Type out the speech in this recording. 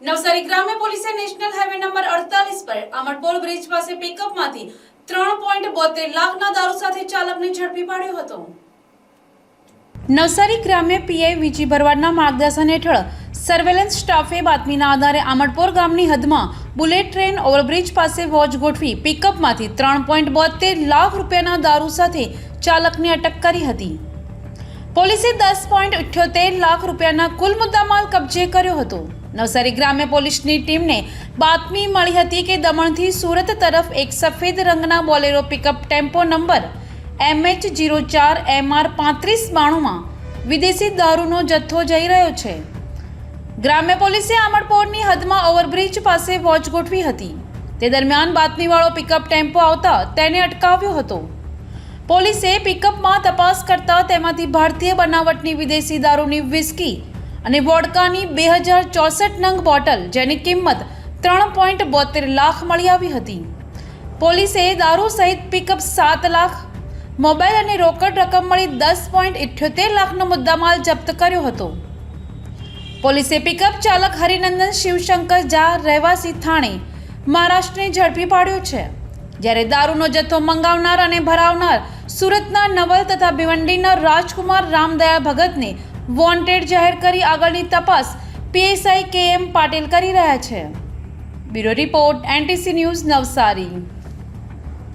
નવસારી ગ્રામ્ય પોલીસે national highway number 48 પર આમટપોર બ્રિજ પાસે પિકઅપમાંથી 3.72 લાખના દારૂ સાથે ચાલકને ઝડપી પાડ્યો હતો। નવસારી ગ્રામ્ય પીઆઈ વિજી ભરવાડના માર્ગદર્શન હેઠળ સર્વેલન્સ સ્ટાફે બાતમીના આધારે આમટપોર ગામની હદમાં બુલેટ ટ્રેન ઓવરબ્રિજ પાસે વોચ ગોઠવી પિકઅપમાંથી 3.72 લાખ રૂપિયાના દારૂ સાથે ચાલકને અટક કરી હતી। પોલીસે 10.78 લાખ રૂપિયાના કુલ મુદ્દામાલ કબજે કર્યો હતો। નવસારી ગ્રામ્ય પોલીસની ટીમને બાતમી મળી હતી કે દમણથી સુરત તરફ એક સફેદ રંગના બોલેરો પિકઅપ ટેમ્પો નંબર MH04MR3592માં વિદેશી દારૂનો જથ્થો જઈ રહ્યો છે। ગ્રામ્ય પોલીસે આમટપોરની હદમાં ઓવરબ્રિજ પાસે વોચ ગોઠવી હતી। તે દરમિયાન બાતમીવાળો પિકઅપ ટેમ્પો આવતા તેને અટકાવ્યો હતો। પોલીસે પિકઅપમાં તપાસ કરતા તેમાંથી ભારતીય બનાવટની વિદેશી દારૂની વિસ્કી અને વોડકાની 2064 નંગ બોટલ જેની કિંમત 3.72 લાખ મળી આવી હતી। પોલીસે દારૂ સહિત પિકઅપ 7 લાખ, મોબાઈલ અને રોકડ રકમ મળી 10.78 લાખનો મુદ્દામાલ જપ્ત કર્યો હતો। પોલીસે પિકઅપ ચાલક હરિનંદન શિવશંકર ઝા રહેવાસી થાણે મહારાષ્ટ્રને ઝડપી પાડ્યો છે, જ્યારે દારૂનો જથ્થો મંગાવનાર અને ભરાવનાર સુરતના નવલ તથા ભિવંડીના રાજકુમાર રામદયા ભગતને વોન્ટેડ જાહેર કરી આગળની તપાસ પીએસઆઈ KM પાટીલ કરી રહ્યા છે। Bureau report NTC news Navsari.